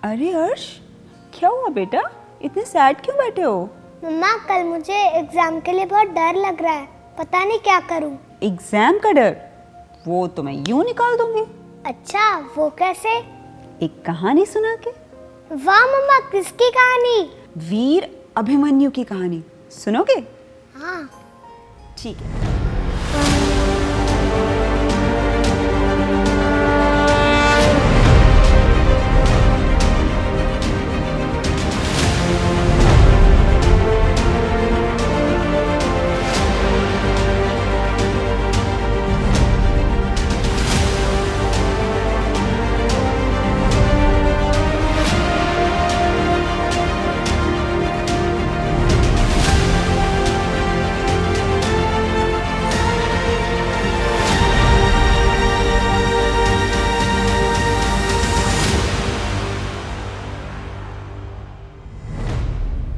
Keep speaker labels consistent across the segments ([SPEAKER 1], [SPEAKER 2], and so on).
[SPEAKER 1] अरे अर्श, क्या हुआ बेटा? इतने सैड क्यों बैठे हो?
[SPEAKER 2] मम्मा कल मुझे एग्जाम के लिए बहुत डर लग रहा है, पता नहीं क्या करूं।
[SPEAKER 1] एग्जाम का डर? वो तो मैं यूं निकाल दूंगी।
[SPEAKER 2] अच्छा, वो कैसे?
[SPEAKER 1] एक कहानी सुना के।
[SPEAKER 2] वाह मम्मा, किसकी कहानी?
[SPEAKER 1] वीर अभिमन्यु की कहानी सुनोगे?
[SPEAKER 2] हाँ।
[SPEAKER 1] ठीक है।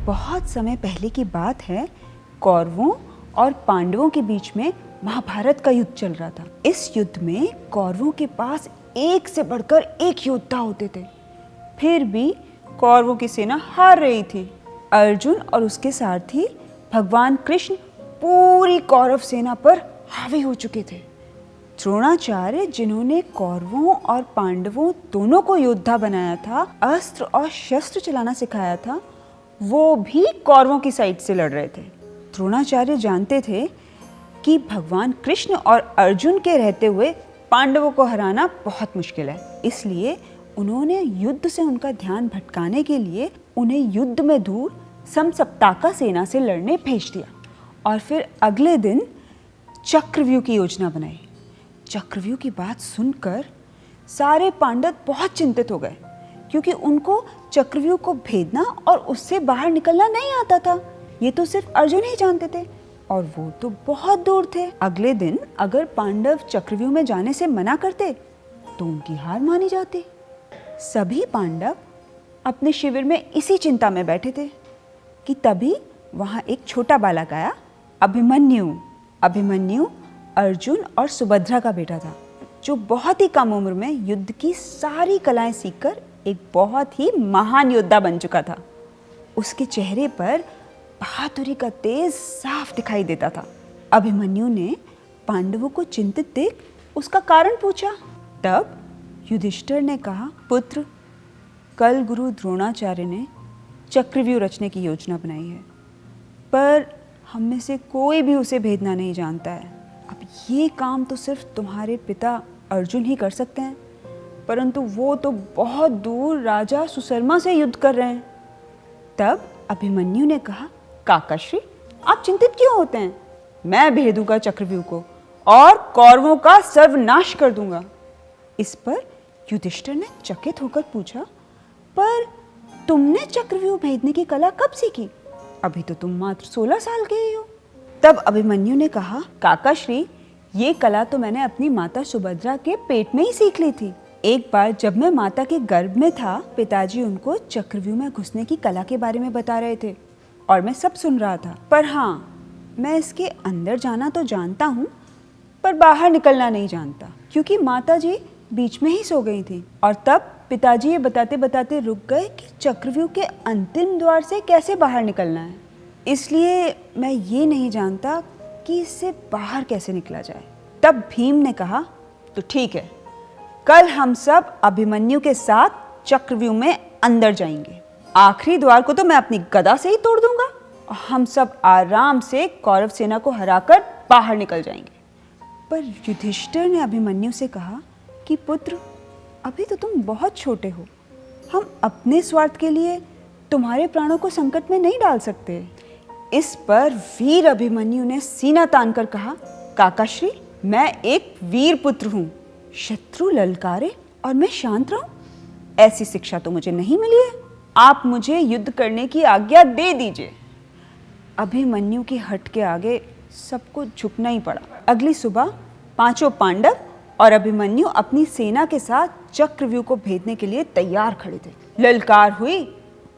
[SPEAKER 1] बहुत समय पहले की बात है। कौरवों और पांडवों के बीच में महाभारत का युद्ध चल रहा था। इस युद्ध में कौरवों के पास एक से बढ़कर एक योद्धा होते थे। फिर भी कौरवों की सेना हार रही थी। अर्जुन और उसके सारथी भगवान कृष्ण पूरी कौरव सेना पर हावी हो चुके थे। द्रोणाचार्य, जिन्होंने कौरवों और पांडवों दोनों को योद्धा बनाया था, अस्त्र और शस्त्र चलाना सिखाया था, वो भी कौरवों की साइड से लड़ रहे थे। द्रोणाचार्य जानते थे कि भगवान कृष्ण और अर्जुन के रहते हुए पांडवों को हराना बहुत मुश्किल है। इसलिए उन्होंने युद्ध से उनका ध्यान भटकाने के लिए उन्हें युद्ध में दूर समसप्ताका सेना से लड़ने भेज दिया और फिर अगले दिन चक्रव्यूह की योजना बनाई। चक्रव्यूह की बात सुनकर सारे पांडव बहुत चिंतित हो गए, क्योंकि उनको चक्रव्यूह को भेदना और उससे बाहर निकलना नहीं आता था। ये तो सिर्फ अर्जुन ही जानते थे और वो तो बहुत दूर थे। अगले दिन अगर पांडव चक्रव्यूह में जाने से मना करते तो उनकी हार मानी जाती। सभी पांडव अपने शिविर में इसी चिंता में बैठे थे कि तभी वहां एक छोटा बालक आया, अभिमन्यु। अभिमन्यु अर्जुन और सुभद्रा का बेटा था, जो बहुत ही कम उम्र में युद्ध की सारी कलाएं सीखकर एक बहुत ही महान योद्धा बन चुका था। उसके चेहरे पर बहादुरी का तेज साफ दिखाई देता था। अभिमन्यु ने पांडवों को चिंतित देख उसका कारण पूछा। तब युधिष्ठिर ने कहा, पुत्र, कल गुरु द्रोणाचार्य ने चक्रव्यूह रचने की योजना बनाई है, पर हम में से कोई भी उसे भेदना नहीं जानता है। अब ये काम तो सिर्फ तुम्हारे पिता अर्जुन ही कर सकते हैं, परंतु वो तो बहुत दूर राजा सुशर्मा से युद्ध कर रहे हैं। तब अभिमन्यु ने कहा, काकाश्री, आप चिंतित क्यों होते हैं? मैं भेदूंगा चक्रव्यूह को और कौरवों का सर्वनाश कर दूंगा। इस पर युधिष्ठिर ने चकित होकर पूछा, पर तुमने चक्रव्यूह भेदने की कला कब सीखी? अभी तो तुम मात्र 16 साल के ही हो। तब अभिमन्यु ने कहा, काकाश्री, ये कला तो मैंने अपनी माता सुभद्रा के पेट में ही सीख ली थी। एक बार जब मैं माता के गर्भ में था, पिताजी उनको चक्रव्यूह में घुसने की कला के बारे में बता रहे थे और मैं सब सुन रहा था। पर हाँ, मैं इसके अंदर जाना तो जानता हूँ, पर बाहर निकलना नहीं जानता, क्योंकि माता जी बीच में ही सो गई थी। और तब पिताजी ये बताते बताते रुक गए कि चक्रव्यूह के अंतिम द्वार से कैसे बाहर निकलना है। इसलिए मैं ये नहीं जानता कि इससे बाहर कैसे निकला जाए। तब भीम ने कहा, तो ठीक है, कल हम सब अभिमन्यु के साथ चक्रव्यूह में अंदर जाएंगे। आखिरी द्वार को तो मैं अपनी गदा से ही तोड़ दूंगा और हम सब आराम से कौरव सेना को हराकर बाहर निकल जाएंगे। पर युधिष्ठिर ने अभिमन्यु से कहा कि पुत्र, अभी तो तुम बहुत छोटे हो, हम अपने स्वार्थ के लिए तुम्हारे प्राणों को संकट में नहीं डाल सकते। इस पर वीर अभिमन्यु ने सीना तानकर कहा, काकाश्री, मैं एक वीर पुत्र हूँ। शत्रु ललकारे और मैं शांत रहूं, ऐसी शिक्षा तो मुझे नहीं मिली है। आप मुझे युद्ध करने की आज्ञा दे दीजिए। अभिमन्यु की हट के आगे सबको झुकना ही पड़ा। अगली सुबह पांचों पांडव और अभिमन्यु अपनी सेना के साथ चक्रव्यूह को भेदने के लिए तैयार खड़े थे। ललकार हुई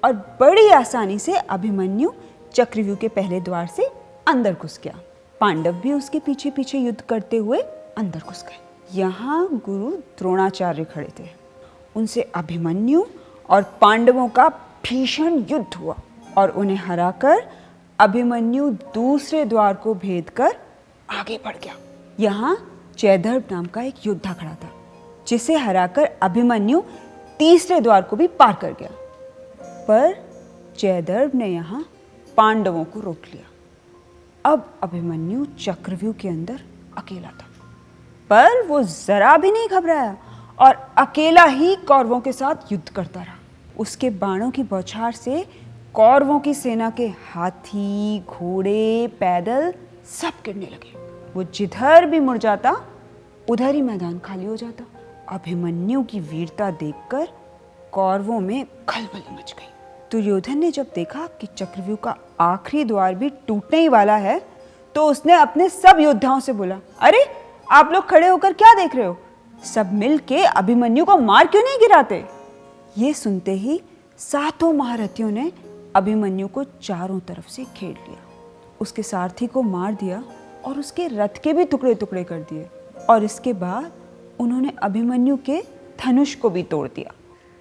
[SPEAKER 1] और बड़ी आसानी से अभिमन्यु चक्रव्यूह के पहले द्वार से अंदर घुस गया। पांडव भी उसके पीछे पीछे युद्ध करते हुए अंदर घुस गए। यहाँ गुरु द्रोणाचार्य खड़े थे। उनसे अभिमन्यु और पांडवों का भीषण युद्ध हुआ और उन्हें हराकर अभिमन्यु दूसरे द्वार को भेद कर आगे बढ़ गया। यहाँ जयद्रथ नाम का एक योद्धा खड़ा था जिसे हराकर अभिमन्यु तीसरे द्वार को भी पार कर गया। पर जयद्रथ ने यहाँ पांडवों को रोक लिया। अब अभिमन्यु चक्रव्यूह के अंदर अकेला था, पर वो जरा भी नहीं घबराया और अकेला ही कौरवों के साथ युद्ध करता रहा। उसके बाणों की बौछार से कौरवों की सेना के हाथी, घोड़े, पैदल सब गिरने लगे। वो जिधर भी मुड़ जाता उधर ही मैदान खाली हो जाता। अभिमन्यु की वीरता देखकर कौरवों में खलबली मच गई। दुर्योधन ने जब देखा कि चक्रव्यूह का आखिरी द्वार भी टूटने ही वाला है, तो उसने अपने सब योद्धाओं से बोला, अरे आप लोग खड़े होकर क्या देख रहे हो? सब मिलके अभिमन्यु को मार क्यों नहीं गिराते? ये सुनते ही सातों महारथियों ने अभिमन्यु को चारों तरफ से घेर लिया। उसके सारथी को मार दिया और उसके रथ के भी टुकड़े टुकड़े कर दिए और इसके बाद उन्होंने अभिमन्यु के धनुष को भी तोड़ दिया।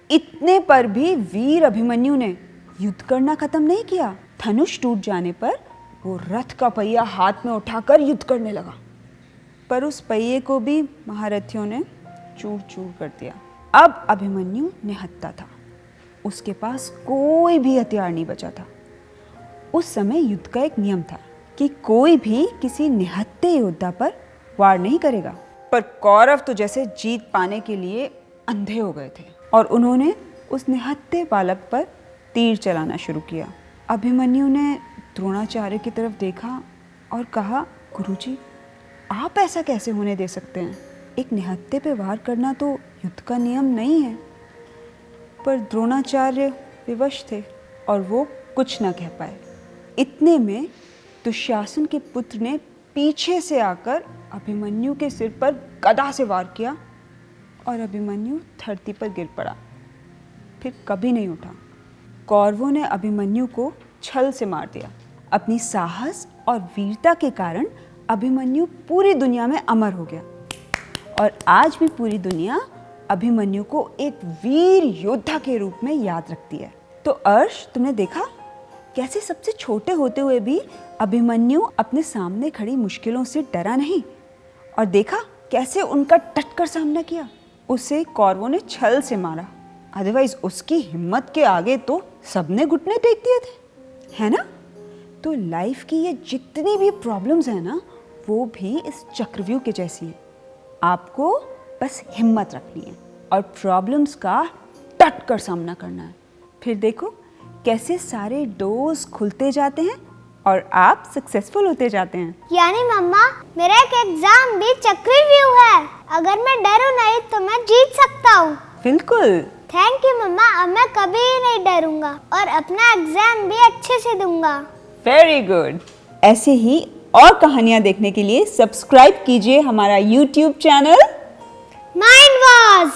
[SPEAKER 1] इतने पर भी वीर अभिमन्यु ने युद्ध करना खत्म नहीं किया। धनुष टूट जाने पर वो रथ का पहिया हाथ में उठाकर युद्ध करने लगा, पर उस पहिए को भी महारथियों ने चूर चूर कर दिया। अब अभिमन्यु निहत्था था, उसके पास कोई भी हथियार नहीं बचा था। उस समय युद्ध का एक नियम था कि कोई भी किसी निहत्थे योद्धा पर वार नहीं करेगा, पर कौरव तो जैसे जीत पाने के लिए अंधे हो गए थे और उन्होंने उस निहत्थे बालक पर तीर चलाना शुरू किया। अभिमन्यु ने द्रोणाचार्य की तरफ देखा और कहा, गुरुजी, आप ऐसा कैसे होने दे सकते हैं? एक निहत्थे पे वार करना तो युद्ध का नियम नहीं है। पर द्रोणाचार्य विवश थे और वो कुछ न कह पाए। इतने में दुशासन के पुत्र ने पीछे से आकर अभिमन्यु के सिर पर गदा से वार किया और अभिमन्यु धरती पर गिर पड़ा, फिर कभी नहीं उठा। कौरवों ने अभिमन्यु को छल से मार दिया। अपनी साहस और वीरता के कारण अभिमन्यु पूरी दुनिया में अमर हो गया और आज भी पूरी दुनिया अभिमन्यु को एक वीर योद्धा के रूप में याद रखती है। तो अर्श, तुमने देखा कैसे सबसे छोटे होते हुए भी अभिमन्यु अपने सामने खड़ी मुश्किलों से डरा नहीं, और देखा कैसे उनका डटकर सामना किया। उसे कौरवों ने छल से मारा, अदरवाइज उसकी हिम्मत के आगे तो सबने घुटने टेक दिए थे, है ना? तो लाइफ की ये जितनी भी प्रॉब्लम्स है ना, वो भी इस चक्रव्यूह के जैसी है। आपको बस हिम्मत रखनी है और प्रॉब्लम्स का डट कर सामना करना है। फिर देखो कैसे सारे डोर्स खुलते जाते हैं और आप सक्सेसफुल होते जाते हैं।
[SPEAKER 2] यानी मम्मा, मेरा एक एग्जाम भी चक्रव्यूह है। अगर मैं डरूं नहीं तो मैं जीत सकता हूँ।
[SPEAKER 1] बिल्कुल।
[SPEAKER 2] थैंक यू मम्मा, अब मैं कभी नहीं डरूंगा और अपना एग्जाम भी अच्छे से दूंगा।
[SPEAKER 1] Very good. ऐसे ही और कहानियाँ देखने के लिए सब्सक्राइब कीजिए हमारा YouTube चैनल
[SPEAKER 2] माइंड वॉज।